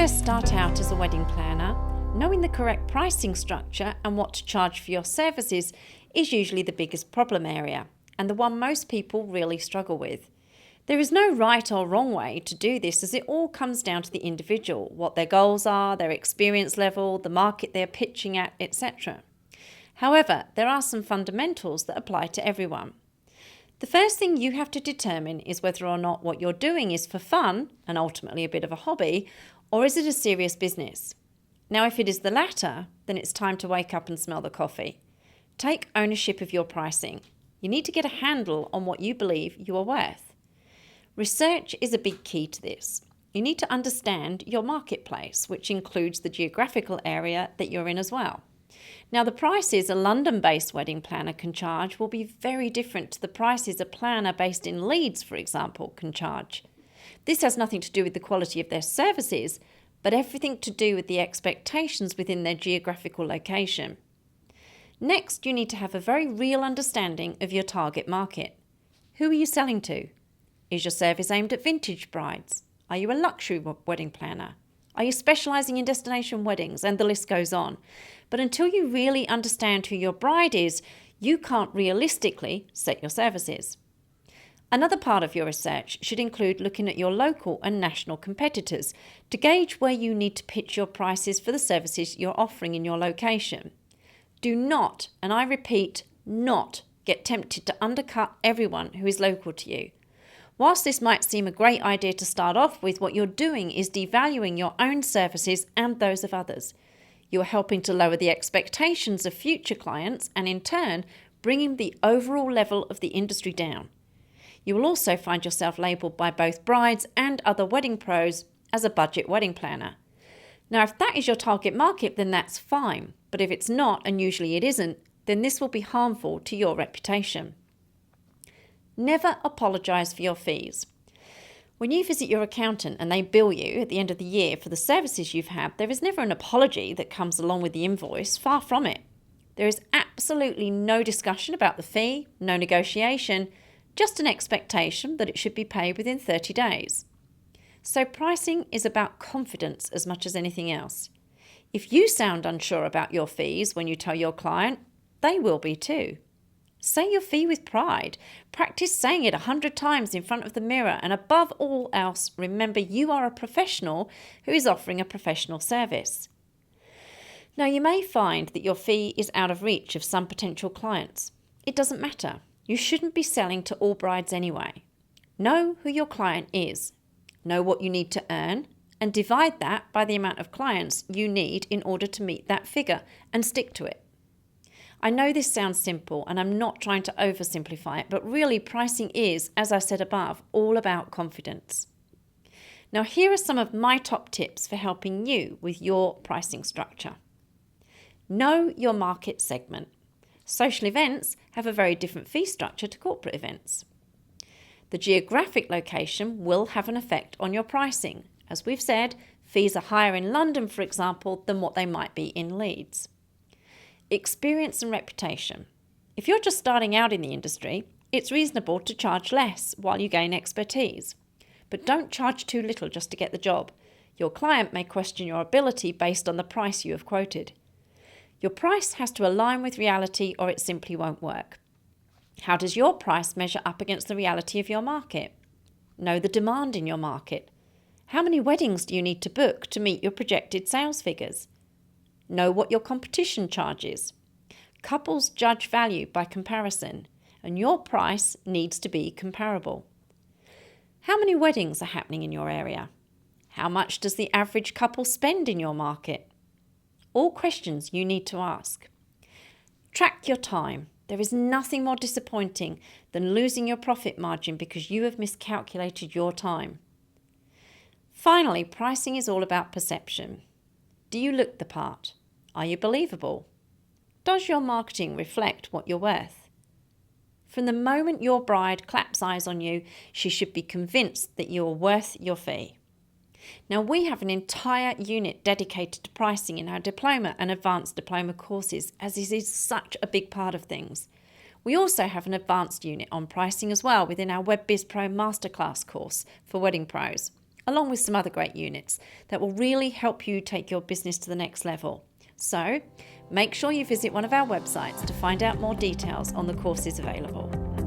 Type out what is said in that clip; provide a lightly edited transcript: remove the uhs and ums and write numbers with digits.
first start out as a wedding planner, knowing the correct pricing structure and what to charge for your services is usually the biggest problem area, and the one most people really struggle with. There is no right or wrong way to do this, as it all comes down to the individual, what their goals are, their experience level, the market they're pitching at, etc. However, there are some fundamentals that apply to everyone. The first thing you have to determine is whether or not what you're doing is for fun, and ultimately a bit of a hobby, or is it a serious business? Now, if it is the latter, then it's time to wake up and smell the coffee. Take ownership of your pricing. You need to get a handle on what you believe you are worth. Research is a big key to this. You need to understand your marketplace, which includes the geographical area that you're in as well. Now, the prices a London-based wedding planner can charge will be very different to the prices a planner based in Leeds, for example, can charge. This has nothing to do with the quality of their services, but everything to do with the expectations within their geographical location. Next, you need to have a very real understanding of your target market. Who are you selling to? Is your service aimed at vintage brides? Are you a luxury wedding planner? Are you specialising in destination weddings? And the list goes on. But until you really understand who your bride is, you can't realistically set your services. Another part of your research should include looking at your local and national competitors to gauge where you need to pitch your prices for the services you're offering in your location. Do not, and I repeat, not get tempted to undercut everyone who is local to you. Whilst this might seem a great idea to start off with, what you're doing is devaluing your own services and those of others. You are helping to lower the expectations of future clients and, in turn, bringing the overall level of the industry down. You will also find yourself labelled by both brides and other wedding pros as a budget wedding planner. Now, if that is your target market, then that's fine. But if it's not, and usually it isn't, then this will be harmful to your reputation. Never apologise for your fees. When you visit your accountant and they bill you at the end of the year for the services you've had, there is never an apology that comes along with the invoice, far from it. There is absolutely no discussion about the fee, no negotiation, just an expectation that it should be paid within 30 days. So pricing is about confidence as much as anything else. If you sound unsure about your fees when you tell your client, they will be too. Say your fee with pride. Practice saying it 100 times in front of the mirror, and above all else, remember you are a professional who is offering a professional service. Now, you may find that your fee is out of reach of some potential clients. It doesn't matter. You shouldn't be selling to all brides anyway. Know who your client is. Know what you need to earn, and divide that by the amount of clients you need in order to meet that figure, and stick to it. I know this sounds simple, and I'm not trying to oversimplify it, but really pricing is, as I said above, all about confidence. Now, here are some of my top tips for helping you with your pricing structure. Know your market segment. Social events have a very different fee structure to corporate events. The geographic location will have an effect on your pricing. As we've said, fees are higher in London, for example, than what they might be in Leeds. Experience and reputation. If you're just starting out in the industry, it's reasonable to charge less while you gain expertise. But don't charge too little just to get the job. Your client may question your ability based on the price you have quoted. Your price has to align with reality, or it simply won't work. How does your price measure up against the reality of your market? Know the demand in your market. How many weddings do you need to book to meet your projected sales figures? Know what your competition charges. Couples judge value by comparison, and your price needs to be comparable. How many weddings are happening in your area? How much does the average couple spend in your market? All questions you need to ask. Track your time. There is nothing more disappointing than losing your profit margin because you have miscalculated your time. Finally, pricing is all about perception. Do you look the part? Are you believable? Does your marketing reflect what you're worth? From the moment your bride claps eyes on you, she should be convinced that you are worth your fee. Now, we have an entire unit dedicated to pricing in our diploma and advanced diploma courses, as this is such a big part of things. We also have an advanced unit on pricing as well within our WebBiz Pro Masterclass course for wedding pros. along with some other great units that will really help you take your business to the next level. So make sure you visit one of our websites to find out more details on the courses available.